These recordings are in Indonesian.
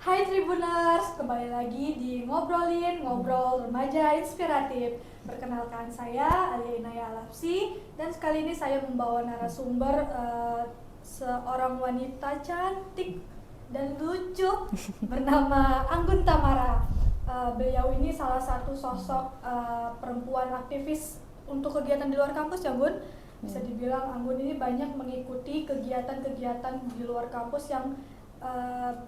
Hai Tribuners, kembali lagi di Ngobrol Remaja Inspiratif. Perkenalkan saya Alia Inaya Alapsi, dan sekali ini saya membawa narasumber seorang wanita cantik dan lucu bernama Anggun Tamara. Beliau ini salah satu sosok perempuan aktivis untuk kegiatan di luar kampus ya Gun. Bisa dibilang Anggun ini banyak mengikuti kegiatan-kegiatan di luar kampus yang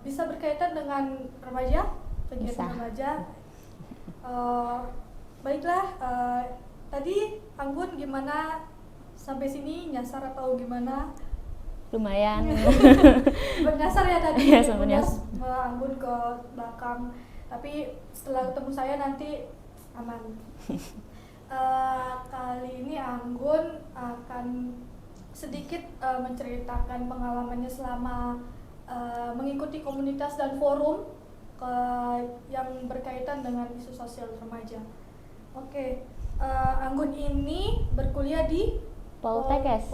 bisa berkaitan dengan remaja, kegiatan remaja. Baiklah, tadi Anggun gimana sampai sini, nyasar atau gimana? Lumayan. Bernyasar ya tadi, Iya, sama nyasar. Anggun ke belakang, tapi setelah ketemu saya nanti aman. Kali ini Anggun akan sedikit menceritakan pengalamannya selama mengikuti komunitas dan forum yang berkaitan dengan isu sosial remaja. Oke, Anggun ini berkuliah di Poltekkes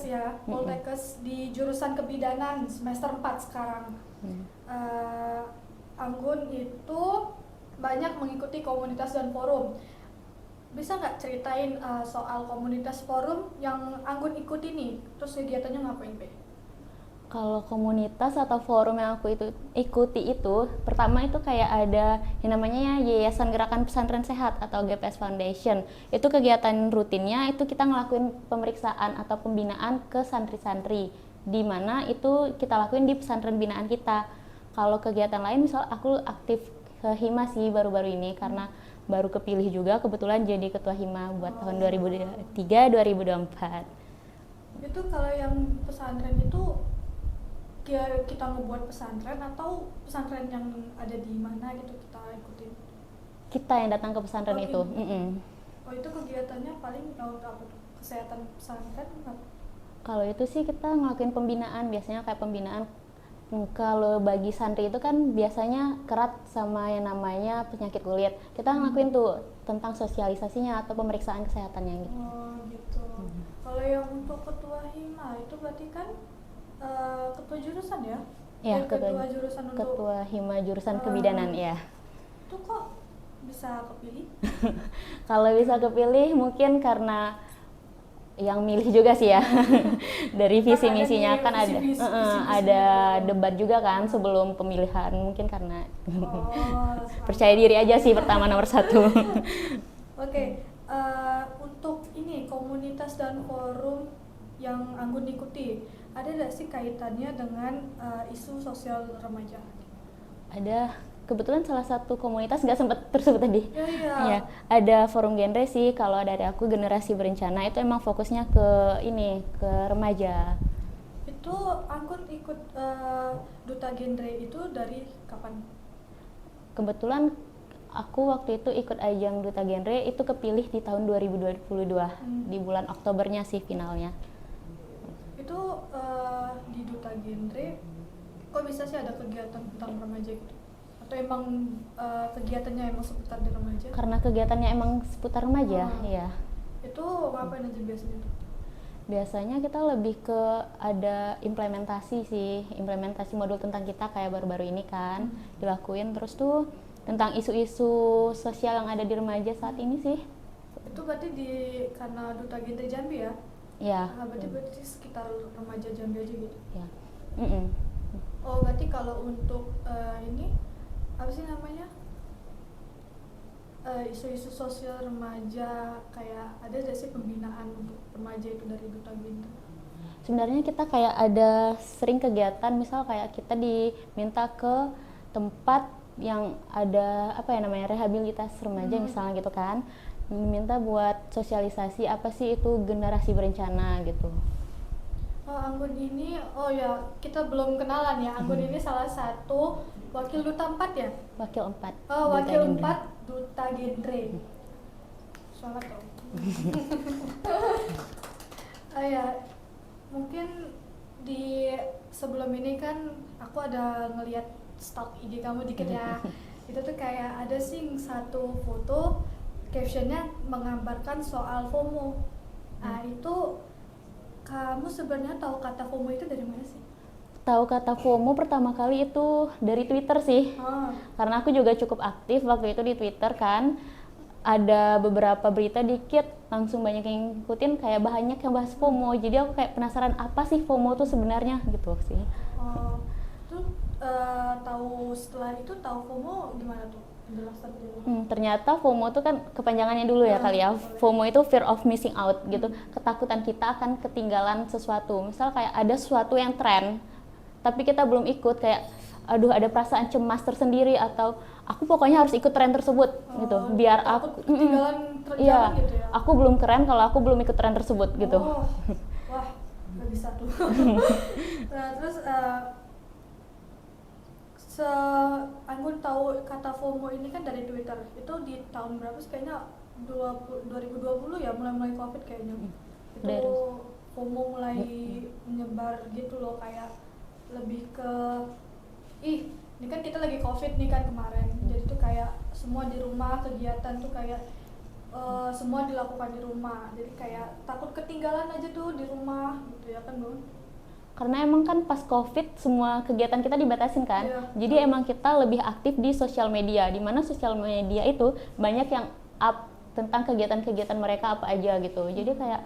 ya. Poltekkes di jurusan kebidanan semester 4 sekarang. Anggun itu banyak mengikuti komunitas dan forum. Bisa nggak ceritain soal komunitas forum yang Anggun ikuti nih? Terus kegiatannya ngapain, Be? Kalau komunitas atau forum yang aku ikuti itu, pertama itu kayak ada yang namanya Yayasan Gerakan Pesantren Sehat atau GPS Foundation. Itu kegiatan rutinnya itu kita ngelakuin pemeriksaan atau pembinaan ke santri-santri, di mana itu kita lakuin di pesantren binaan kita. Kalau kegiatan lain, misal aku aktif ke Hima sih baru-baru ini karena baru kepilih juga kebetulan jadi ketua Hima buat tahun 2003-2024. Itu kalau yang pesantren itu kita ngebuat pesantren atau pesantren yang ada di mana gitu kita ikutin? Kita yang datang ke pesantren itu. Oh, itu kegiatannya paling tahun apa tuh? Kesehatan pesantren apa? Kalau itu sih kita ngelakuin pembinaan, biasanya kayak pembinaan. Kalau bagi santri itu kan biasanya kerat sama yang namanya penyakit kulit. Kita ngelakuin tuh tentang sosialisasinya atau pemeriksaan kesehatannya gitu. Oh gitu. Kalau yang untuk ketua Hima itu berarti kan ketua jurusan ya? Iya, ketua jurusan untuk ketua Hima jurusan kebidanan ya. Itu kok bisa kepilih? Kalau bisa kepilih mungkin karena yang milih juga sih ya. Dari visi misinya kan ada debat juga kan sebelum pemilihan, mungkin karena percaya diri aja sih pertama nomor 1. Oke, untuk ini komunitas dan forum yang Anggun ikuti, ada nggak sih kaitannya dengan isu sosial remaja? Ada, kebetulan salah satu komunitas nggak sempat tersebut tadi. Iya. Ada forum genre sih. Kalau dari aku generasi berencana itu emang fokusnya ke remaja. Itu Anggun ikut duta genre itu dari kapan? Kebetulan aku waktu itu ikut ajang duta genre itu kepilih di tahun 2022 di bulan Oktobernya sih finalnya. Itu di duta genre kok bisa sih ada kegiatan tentang remaja gitu? Atau emang kegiatannya emang seputar di remaja? Karena kegiatannya emang seputar remaja, ya. Itu ngapain aja biasanya tuh? Biasanya kita lebih ke ada implementasi modul tentang kita kayak baru-baru ini kan dilakuin, terus tuh tentang isu-isu sosial yang ada di remaja saat ini sih. Itu berarti karena duta genre Jambi ya? Iya. Berarti sekitar remaja Jambi aja gitu? Ya. Oh, berarti kalau untuk ini apa sih namanya, isu-isu sosial remaja, kayak ada gak sih pembinaan untuk remaja itu dari duta genre? Sebenarnya kita kayak ada sering kegiatan, misal kayak kita diminta ke tempat yang ada rehabilitas remaja misalnya gitu kan, diminta buat sosialisasi apa sih itu generasi berencana gitu. Anggun ini, kita belum kenalan ya. Anggun ini salah satu wakil duta 4 ya? Wakil 4. Wakil 4 duta genre. Selamat dong. Mungkin di sebelum ini kan aku ada ngelihat stalk IG kamu dikit ya. Itu tuh kayak ada sih satu foto captionnya menggambarkan soal FOMO. Itu kamu sebenarnya tahu kata FOMO itu dari mana sih? tahu kata FOMO pertama kali itu dari Twitter sih. Karena aku juga cukup aktif waktu itu di Twitter kan. Ada beberapa berita dikit langsung banyak yang ngikutin, kayak banyak yang bahas FOMO. Jadi aku kayak penasaran apa sih FOMO tuh sebenarnya gitu sih. Tuh tahu setelah itu tahu FOMO gimana tuh? Penjelasan dulu. Ternyata FOMO tuh kan kepanjangannya dulu ya kali ya. FOMO itu fear of missing out gitu. Ketakutan kita akan ketinggalan sesuatu. Misal kayak ada sesuatu yang tren, tapi kita belum ikut, kayak aduh ada perasaan cemas tersendiri, atau aku pokoknya harus ikut tren tersebut gitu. Biar aku ketinggalan iya, gitu ya. aku belum keren kalau aku belum ikut tren tersebut gitu. Wah, nggak bisa tuh. Nah, terus Anggun tahu kata FOMO ini kan dari Twitter. Itu di tahun berapa sih? Kayaknya 2020 ya, mulai COVID kayaknya. Itu FOMO mulai menyebar gitu loh, kayak lebih ke ini kan kita lagi COVID nih kan kemarin. Jadi tuh kayak semua di rumah, kegiatan tuh kayak semua dilakukan di rumah. Jadi kayak takut ketinggalan aja tuh di rumah gitu ya kan, Bun? Karena emang kan pas COVID semua kegiatan kita dibatasin kan. Jadi emang kita lebih aktif di sosial media, di mana sosial media itu banyak yang up tentang kegiatan-kegiatan mereka apa aja gitu. Jadi kayak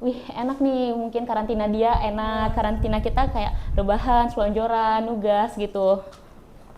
wih enak nih, mungkin karantina dia enak, karantina kita kayak rebahan, selonjoran, nugas gitu.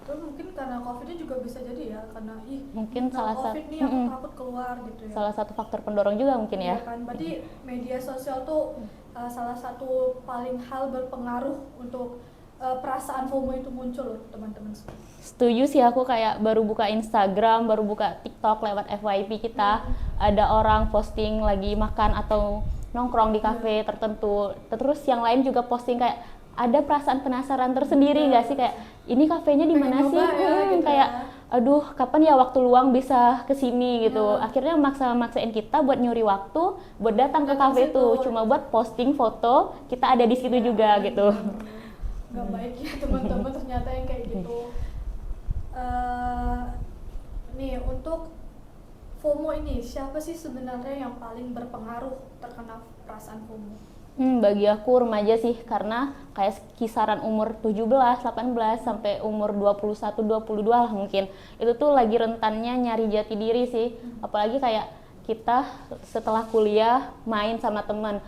Terus mungkin karena COVID-nya juga bisa jadi ya, karena mungkin salah satu COVID nih aku takut keluar gitu ya. Salah satu faktor pendorong juga mungkin ya. Kan, berarti media sosial tuh salah satu paling hal berpengaruh untuk perasaan FOMO itu muncul loh teman-teman. Setuju sih aku, kayak baru buka Instagram, baru buka TikTok lewat FYP kita, ada orang posting lagi makan atau nongkrong di kafe tertentu, terus yang lain juga posting, kayak ada perasaan penasaran tersendiri nggak sih, kayak ini kafenya di mana sih, gitu kayak aduh kapan ya waktu luang bisa kesini gitu. Akhirnya maksain kita buat nyuri waktu buat datang ke kafe itu, cuma buat posting foto kita ada di situ juga gitu. Nggak baik ya teman-teman ternyata yang kayak gitu. Nih untuk FOMO ini, siapa sih sebenarnya yang paling berpengaruh terkena perasaan FOMO? Bagi aku remaja sih, karena kayak kisaran umur 17, 18 sampai umur 21, 22 lah mungkin. Itu tuh lagi rentannya nyari jati diri sih. Apalagi kayak kita setelah kuliah main sama teman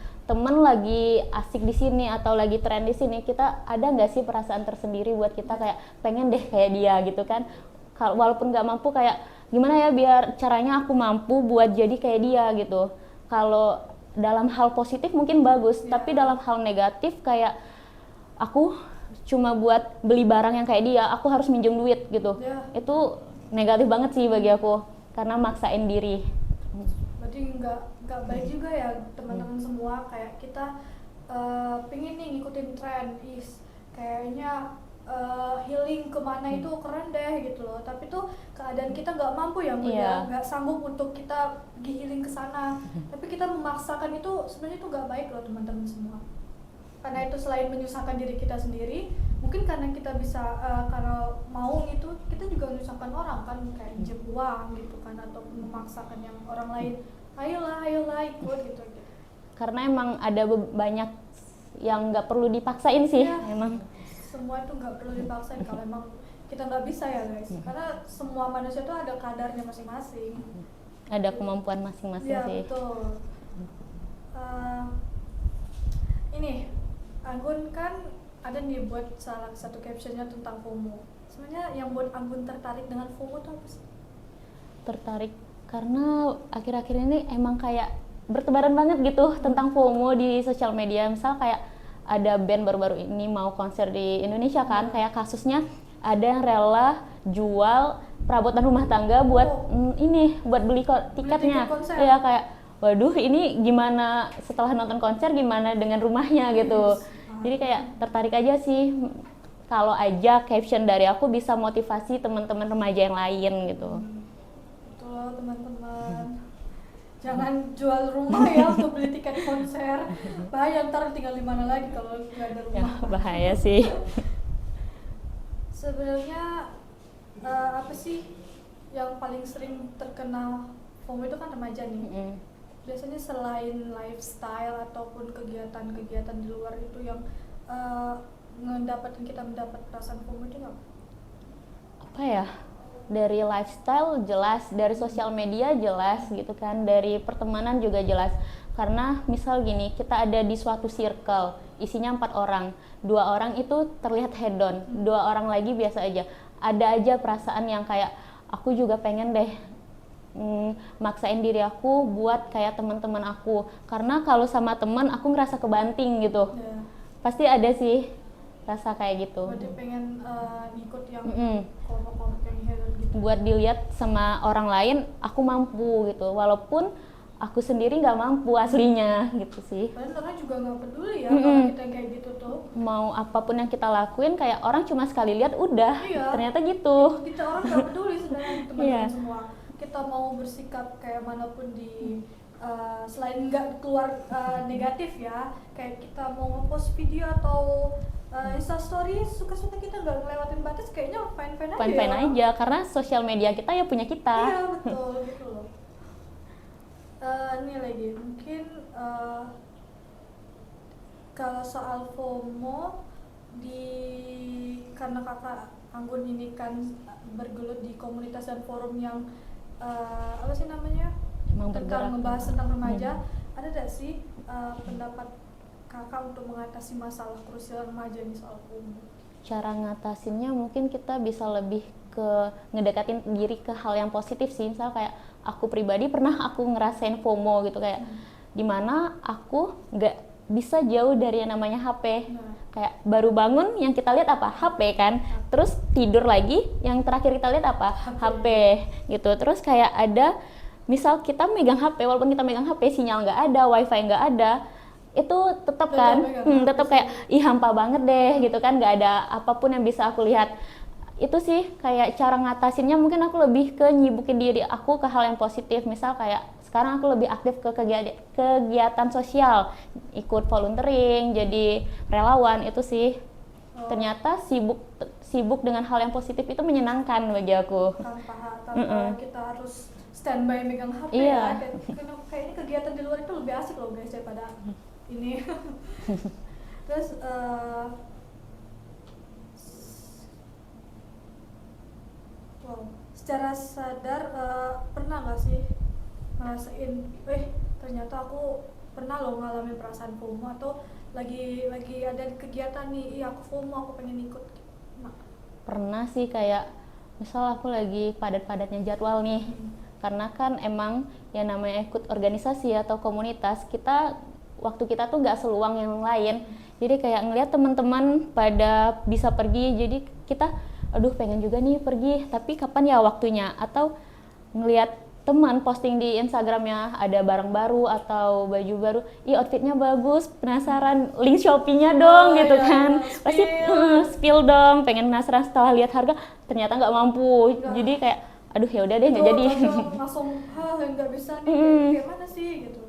lagi asik di sini atau lagi tren di sini, kita ada nggak sih perasaan tersendiri buat kita kayak pengen deh kayak dia gitu kan. Walaupun nggak mampu, kayak gimana ya biar caranya aku mampu buat jadi kayak dia gitu. Kalau dalam hal positif mungkin bagus, tapi dalam hal negatif kayak aku cuma buat beli barang yang kayak dia, aku harus minjem duit gitu. Itu negatif banget sih bagi aku, karena maksain diri. Berarti nggak baik juga ya teman-teman semua, kayak kita pingin nih ngikutin tren, kayaknya healing kemana itu keren deh gitu loh, tapi tuh keadaan kita nggak mampu ya, nggak sanggup untuk kita pergi healing ke sana, tapi kita memaksakan itu sebenarnya itu nggak baik loh teman-teman semua. Karena itu selain menyusahkan diri kita sendiri, mungkin karena kita bisa karena mau gitu, kita juga menyusahkan orang kan, kayak pinjam uang gitu kan, atau memaksakan yang orang lain, ayolah ikut gitu. Karena emang ada banyak yang nggak perlu dipaksain sih, emang. Semua itu nggak perlu dipaksain kalau emang kita nggak bisa ya guys, karena semua manusia itu ada kadarnya masing-masing, ada kemampuan masing-masing sih. Betul. Ini Anggun kan ada nih buat salah satu captionnya tentang FOMO. Sebenarnya yang buat Anggun tertarik dengan FOMO itu apa sih? Tertarik karena akhir-akhir ini emang kayak bertebaran banget gitu tentang FOMO di sosial media. Misal kayak ada band baru-baru ini mau konser di Indonesia kan, kayak kasusnya ada yang rela jual perabotan rumah tangga buat buat beli tiketnya. Iya, kayak waduh ini gimana setelah nonton konser, gimana dengan rumahnya gitu. Jadi kayak tertarik aja sih, kalau aja caption dari aku bisa motivasi teman-teman remaja yang lain gitu. Betul teman-teman. Jangan jual rumah ya untuk beli tiket konser. Bahaya, ntar tinggal di mana lagi kalau nggak ada rumah. Ya, bahaya sih. Sebenarnya apa sih yang paling sering terkena FOMO itu kan remaja nih. Biasanya selain lifestyle ataupun kegiatan-kegiatan di luar itu yang kita mendapat perasaan FOMO itu nggak? Apa ya, dari lifestyle jelas, dari sosial media jelas gitu kan, dari pertemanan juga jelas. Karena misal gini, kita ada di suatu circle isinya 4 orang, 2 orang itu terlihat hedon, 2 orang lagi biasa aja. Ada aja perasaan yang kayak aku juga pengen deh maksain diri aku buat kayak teman-teman aku, karena kalau sama teman aku ngerasa kebanting gitu. Ya. Pasti ada sih rasa kayak gitu. Berarti pengen ngikut yang Mm-mm. kelompok-kelompok yang hidden gitu. Buat dilihat sama orang lain aku mampu gitu, walaupun aku sendiri nggak mampu aslinya gitu sih. Padahal orang juga nggak peduli ya Mm-mm. kalau kita kayak gitu tuh. Mau apapun yang kita lakuin kayak orang cuma sekali lihat udah, Iya. ternyata gitu. Kita orang nggak peduli sebenarnya teman-teman Iya. semua. Kita mau bersikap kayak manapun di selain nggak keluar negatif ya, kayak kita mau ngepost video atau instastory, suka-suka kita nggak ngelewatin batas, kayaknya fine-fine aja. Fine-fine ya. aja, karena sosial media kita ya punya kita. Iya betul gitu loh. Ini lagi mungkin kalau soal FOMO karena kakak Anggun ini kan bergelut di komunitas dan forum yang apa sih namanya, Emang bergerak. ngebahas tentang remaja, ada gak sih pendapat kakak untuk mengatasi masalah krusial remaja ini soal FOMO? Cara ngatasinnya mungkin kita bisa lebih ke ngedekatin diri ke hal yang positif sih. Misal kayak aku pribadi pernah aku ngerasain FOMO gitu, kayak dimana aku nggak bisa jauh dari yang namanya HP. Kayak baru bangun yang kita lihat apa? HP kan. Terus tidur lagi yang terakhir kita lihat apa? HP gitu. Terus kayak ada misal kita megang HP, walaupun kita megang HP sinyal nggak ada, wifi nggak ada, itu tetap kan tetap kayak ih hampa banget deh gitu kan, nggak ada apapun yang bisa aku lihat. Itu sih kayak cara ngatasinnya, mungkin aku lebih ke nyibukin diri aku ke hal yang positif. Misal kayak sekarang aku lebih aktif ke kegiatan sosial, ikut volunteering, jadi relawan. Itu sih ternyata sibuk dengan hal yang positif itu menyenangkan bagi aku. Tanpa kita harus standby megang HP Iya. ya. Kayaknya kegiatan di luar itu lebih asik loh guys daripada ini. Terus secara sadar pernah nggak sih ngerasain, ternyata aku pernah loh ngalamin perasaan FOMO, atau lagi ada kegiatan nih, aku FOMO, aku pengen ikut. Pernah sih, kayak misal aku lagi padat-padatnya jadwal nih, karena kan emang yang namanya ikut organisasi atau komunitas, waktu kita tuh nggak seluang yang lain. Jadi kayak ngelihat teman-teman pada bisa pergi, jadi kita aduh pengen juga nih pergi, tapi kapan ya waktunya. Atau ngelihat teman posting di Instagramnya ada barang baru atau baju baru, outfitnya bagus, penasaran, link Shopee-nya dong gitu iya, kan. iya. Pasti spill dong, pengen penasaran, setelah lihat harga ternyata nggak mampu. Jadi kayak aduh ya udah deh nggak jadi. Langsung nggak bisa nih, kayak mana sih gitu.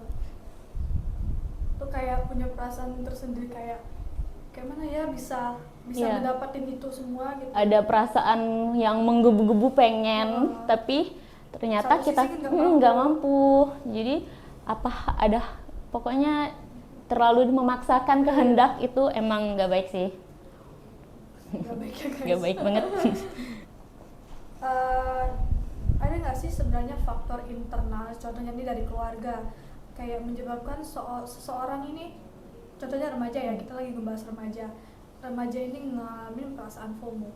Tuh kayak punya perasaan tersendiri, kayak mana ya bisa Iya. mendapatin itu semua gitu. Ada perasaan yang menggebu-gebu pengen, tapi ternyata Satu kita sisi nggak mampu. Jadi pokoknya terlalu memaksakan kehendak itu emang nggak baik sih. Nggak baik ya guys. Nggak baik banget. Ada nggak sih sebenarnya faktor internal, contohnya ini dari keluarga, kayak menyebabkan seseorang ini, contohnya remaja ya, kita lagi ngebahas remaja ini ngalamin perasaan FOMO.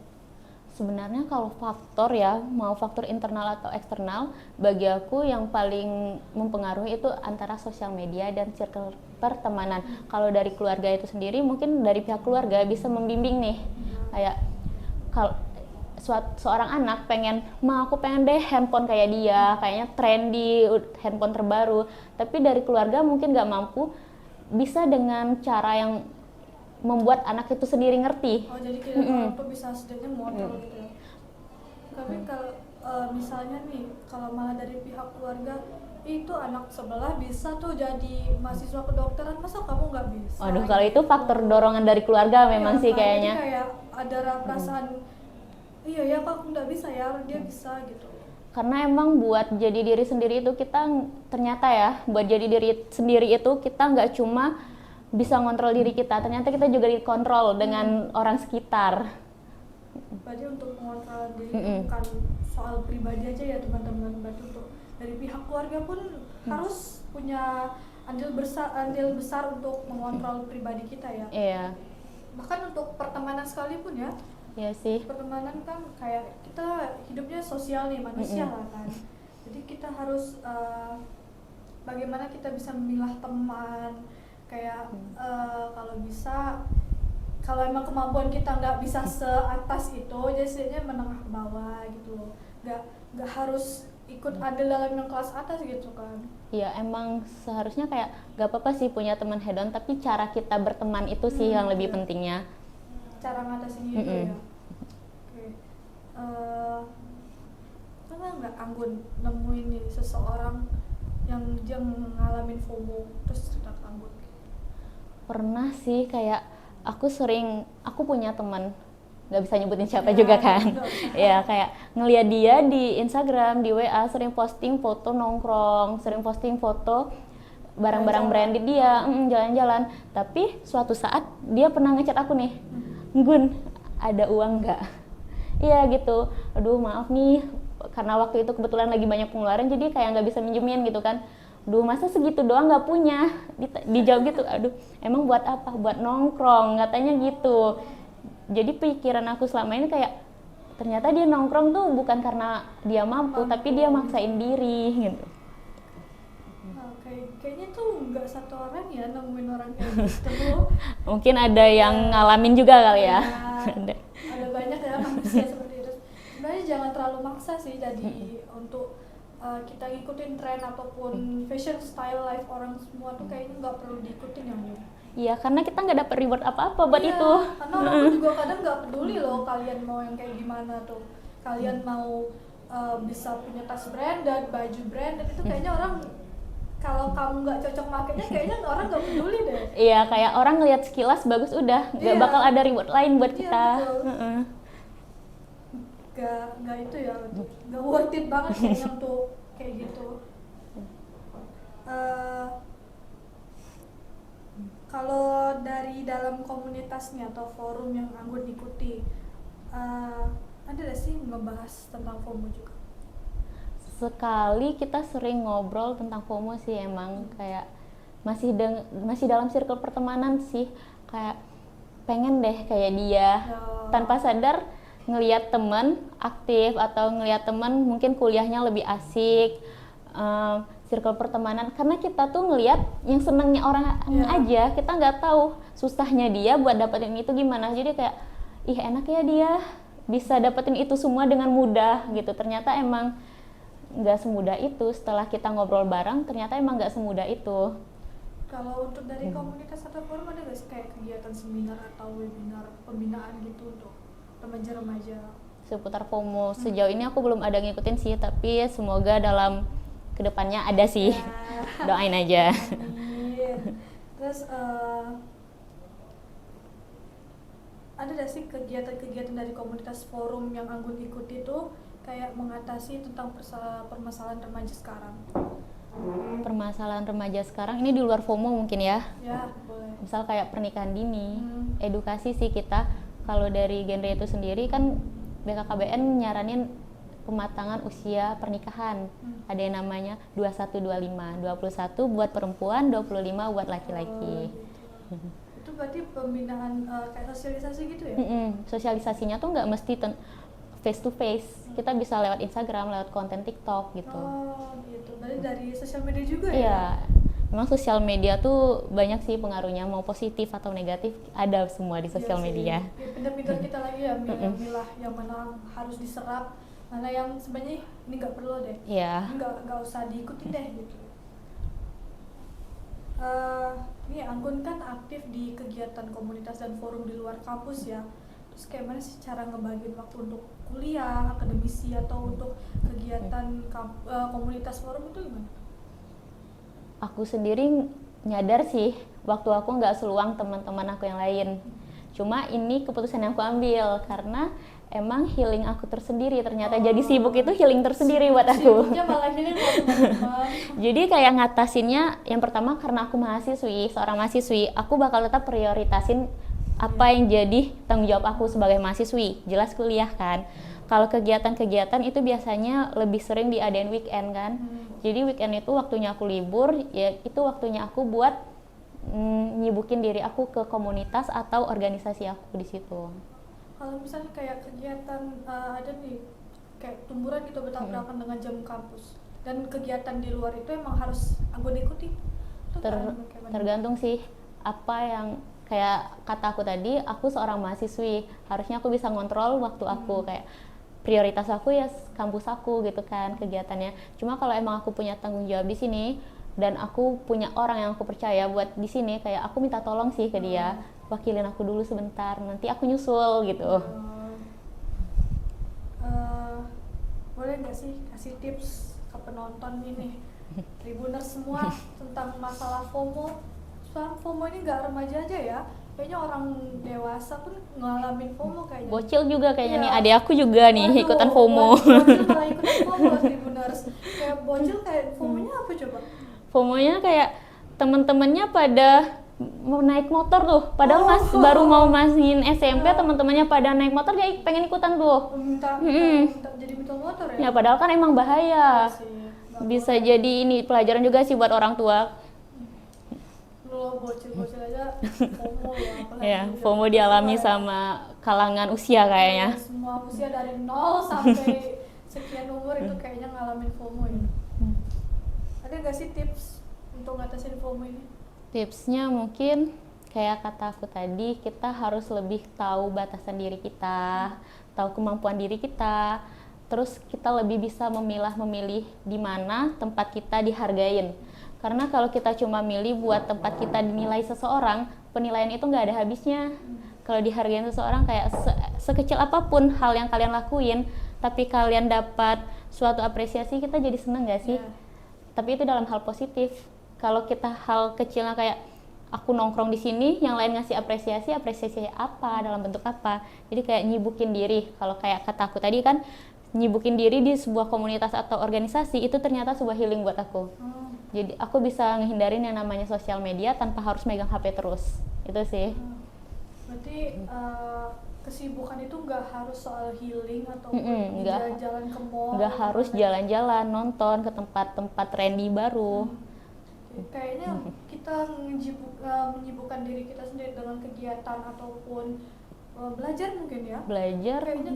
Sebenarnya kalau faktor ya, mau faktor internal atau eksternal, bagi aku yang paling mempengaruhi itu antara sosial media dan circle pertemanan. Kalau dari keluarga itu sendiri, mungkin dari pihak keluarga bisa membimbing nih, kayak kalau seorang anak aku pengen deh handphone kayak dia, kayaknya trendy handphone terbaru, tapi dari keluarga mungkin nggak mampu, bisa dengan cara yang membuat anak itu sendiri ngerti. Jadi kita orang tuh bisa setidaknya modal gitu ya. Tapi kalau misalnya nih, kalau malah dari pihak keluarga, itu anak sebelah bisa tuh jadi mahasiswa kedokteran, masa kamu nggak bisa? Waduh, kalau itu faktor dorongan dari keluarga memang sih kayaknya. Jadi kayak ada perasaan, iya ya kok aku nggak bisa ya, dia bisa gitu. Karena emang buat jadi diri sendiri itu kita ternyata ya, buat jadi diri sendiri itu kita nggak cuma bisa ngontrol diri kita, ternyata kita juga dikontrol dengan orang sekitar. Berarti untuk mengontrol diri itu bukan soal pribadi aja ya teman-teman, berarti untuk dari pihak keluarga pun harus punya andil besar untuk mengontrol pribadi kita ya. Iya. Bahkan untuk pertemanan sekalipun ya. Iya sih. Pertemanan kan kayak kita hidupnya sosial nih, manusia lah kan. Jadi kita harus bagaimana kita bisa memilah teman, kayak kalau bisa, kalau emang kemampuan kita nggak bisa seatas itu, jadi setidaknya menengah ke bawah gitu loh. Nggak harus ikut andil dalam yang kelas atas gitu kan. Iya, emang seharusnya kayak gak apa-apa sih punya teman hedon, tapi cara kita berteman itu sih yang lebih pentingnya. Cara ngatasin itu ya. Oke. Pernah nggak Anggun nemuin nih seseorang yang dia ngalamin FOMO terus cerita ke Anggun? Pernah sih, kayak aku punya teman, nggak bisa nyebutin siapa juga kan. Ya kayak ngeliat dia di Instagram, di WA sering posting foto nongkrong, sering posting foto barang-barang branded dia, jalan-jalan. Tapi suatu saat dia pernah ngechat aku nih, Gun, ada uang nggak? Iya gitu, aduh maaf nih, karena waktu itu kebetulan lagi banyak pengeluaran, jadi kayak nggak bisa minjemin gitu kan. Duh, masa segitu doang nggak punya? Dijawab gitu, aduh emang buat apa? Buat nongkrong, katanya gitu. Jadi pikiran aku selama ini kayak, ternyata dia nongkrong tuh bukan karena dia mampu. Tapi dia maksain diri gitu. Kayaknya tuh nggak satu orang ya nemuin orang kayak gitu. Mungkin ada yang ngalamin juga kali ya. Ada banyak ya manusia seperti itu. Sebenarnya jangan terlalu maksa sih jadi untuk kita ngikutin tren ataupun fashion style life orang semua tuh kayaknya nggak perlu diikutin ya. Iya, karena kita nggak dapat reward apa-apa buat itu. Karena orang juga kadang nggak peduli loh kalian mau yang kayak gimana tuh. Kalian mau bisa punya tas branded, baju branded, itu kayaknya orang, kalau kamu nggak cocok makanya kayaknya orang nggak peduli deh. Iya, kayak orang ngelihat sekilas bagus udah, nggak bakal ada reward lain buat kita. Nggak itu ya, nggak worth it banget kayaknya untuk kayak gitu. Kalau dari dalam komunitasnya atau forum yang Anggun ikuti, ada nggak sih ngebahas tentang FOMO juga? Sekali kita sering ngobrol tentang FOMO sih, emang kayak masih dalam circle pertemanan sih, kayak pengen deh kayak dia. Tanpa sadar ngelihat teman aktif atau ngelihat teman mungkin kuliahnya lebih asik, circle pertemanan, karena kita tuh ngelihat yang senengnya orang aja, kita nggak tahu susahnya dia buat dapetin itu gimana. Jadi kayak, ih enak ya dia bisa dapetin itu semua dengan mudah gitu. Ternyata emang nggak semudah itu. Setelah kita ngobrol bareng, ternyata emang nggak semudah itu. Kalau untuk dari komunitas atau forum ada nggak sih kayak kegiatan seminar atau webinar pembinaan gitu untuk remaja-remaja seputar FOMO? Sejauh ini aku belum ada ngikutin sih, tapi semoga dalam kedepannya ada sih. Doain aja. Amin. Terus ada nggak sih kegiatan-kegiatan dari komunitas forum yang Anggun ikuti tuh kayak mengatasi tentang permasalahan remaja sekarang? Permasalahan remaja sekarang ini di luar FOMO mungkin ya. Ya, boleh. Misal kayak pernikahan dini, edukasi sih kita. Kalau dari genre itu sendiri kan BKKBN nyaranin pematangan usia pernikahan. Ada yang namanya 21-25, 21 buat perempuan, 25 buat laki-laki. Itu berarti pembinaan kayak sosialisasi gitu ya? Sosialisasinya tuh nggak mesti face to face, kita bisa lewat Instagram, lewat konten TikTok gitu. Oh gitu, berarti dari sosial media juga ya? Iya, memang sosial media tuh banyak sih pengaruhnya, mau positif atau negatif ada semua di sosial media. Ya, pintar-pintar kita lagi ya milah yang mana harus diserap, mana yang sebenarnya ini nggak perlu deh. Iya. Nggak usah diikuti deh gitu. Ini Anggun kan aktif di kegiatan komunitas dan forum di luar kampus ya. Terus kayak mana sih cara ngebagiin waktu untuk kuliah, akademisi, atau untuk kegiatan komunitas forum itu gimana? Aku sendiri nyadar sih, waktu aku nggak seluang teman-teman aku yang lain. Cuma ini keputusan yang aku ambil, karena emang healing aku tersendiri. Ternyata jadi sibuk itu healing tersendiri buat aku. Sibuknya malah healing buat teman-teman. Jadi kayak ngatasinnya yang pertama karena aku mahasiswi, seorang mahasiswi, aku bakal tetap prioritasin apa yang jadi tanggung jawab aku sebagai mahasiswi. Jelas kuliah kan. Kalau kegiatan-kegiatan itu biasanya lebih sering diadain weekend kan. Jadi weekend itu waktunya aku libur, ya itu waktunya aku buat nyibukin diri aku ke komunitas atau organisasi aku di situ. Kalau misalnya kayak kegiatan ada nih kayak tumburan gitu bertabrakan dengan jam kampus dan kegiatan di luar itu emang harus anggota ikuti. Itu Tergantung sih apa yang kayak kata aku tadi, aku seorang mahasiswi, harusnya aku bisa ngontrol waktu aku kayak prioritas aku ya kampus aku gitu kan kegiatannya. Cuma kalau emang aku punya tanggung jawab di sini dan aku punya orang yang aku percaya buat di sini, kayak aku minta tolong sih ke dia, wakilin aku dulu sebentar, nanti aku nyusul gitu. Boleh nggak sih kasih tips ke penonton ini Tribuners semua tentang masalah FOMO? Soalnya FOMO ini nggak remaja aja ya, kayaknya orang dewasa pun ngalamin FOMO kayaknya. Bocil juga kayaknya nih, Iya. adik aku juga nih ikutan FOMO. Bocil malah ikutan FOMO Tribuners. Kayak bocil kayak FOMO-nya apa coba? FOMO-nya kayak teman-temannya pada mau naik motor tuh, padahal baru mau masukin SMP, teman-temannya pada naik motor dia pengen ikutan tuh. Minta jadi minta motor ya? Ya padahal kan emang bahaya. Bisa jadi ini pelajaran juga sih buat orang tua. Lo bocil-bocil aja FOMO ya, apalagi Ya, FOMO dialami sama kalangan usia kayaknya. semua usia dari 0 sampai sekian umur itu kayaknya ngalamin FOMO ya. Ada nggak sih tips untuk ngatasin FOMO ini? Tipsnya mungkin kayak kata aku tadi, kita harus lebih tahu batasan diri kita, tahu kemampuan diri kita, terus kita lebih bisa memilih di mana tempat kita dihargain. Karena kalau kita cuma milih buat tempat kita dinilai seseorang, penilaian itu nggak ada habisnya. Kalau dihargain seseorang kayak sekecil apapun hal yang kalian lakuin, tapi kalian dapat suatu apresiasi, kita jadi seneng nggak sih? Tapi itu dalam hal positif. Kalau kita hal kecilnya kayak aku nongkrong di sini, yang lain ngasih apresiasi apa, dalam bentuk apa? Jadi kayak nyibukin diri. Kalau kayak kata aku tadi kan, nyibukin diri di sebuah komunitas atau organisasi itu ternyata sebuah healing buat aku. Jadi aku bisa ngehindarin yang namanya sosial media tanpa harus megang HP terus. Itu sih. Berarti kesibukan itu nggak harus soal healing atau jalan-jalan ke mall. Nggak harus jalan-jalan, nonton ke tempat-tempat trendy baru. Kayaknya kita menyibukkan diri kita sendiri dengan kegiatan ataupun belajar mungkin ya. Belajar. Kayaknya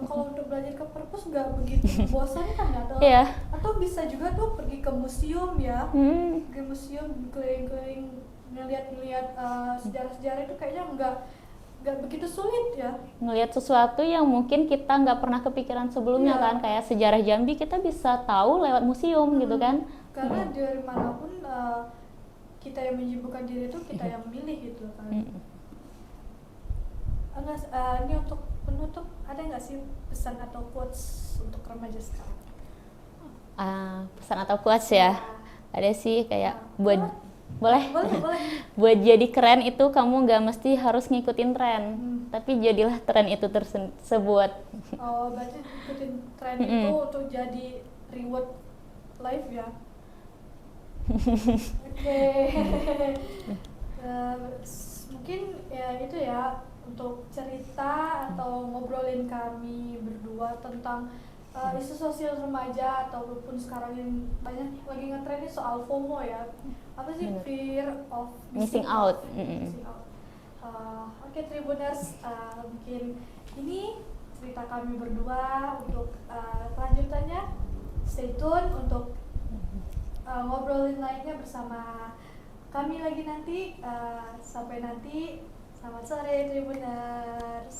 kalau untuk belajar ke perpus nggak begitu bosankan ya. Iya. Atau bisa juga tuh pergi ke museum ya. Ke museum keliling-keliling ngeliat-ngeliat sejarah-sejarah itu kayaknya nggak begitu sulit ya. Ngelihat sesuatu yang mungkin kita nggak pernah kepikiran sebelumnya kan, kayak sejarah Jambi kita bisa tahu lewat museum gitu kan. Karena dari manapun kita yang menyibukkan diri itu kita yang milih gitu kan. Ini untuk penutup ada nggak sih pesan atau quotes untuk remaja sekarang? Pesan atau quotes ya? Ada sih kayak boleh. Buat jadi keren itu kamu nggak mesti harus ngikutin tren, tapi jadilah tren itu tersebut. Oh, berarti ngikutin tren itu untuk jadi reward life ya? Oke. Mungkin ya itu ya untuk cerita atau ngobrolin kami berdua tentang isu sosial remaja ataupun sekarang yang banyak lagi ngetren soal FOMO ya. Apa sih? Fear of missing out. Oke, Tribuners, mungkin ini cerita kami berdua. Untuk kelanjutannya stay tune untuk ngobrolin lainnya bersama kami lagi nanti. Sampai nanti, selamat sore Tribuners.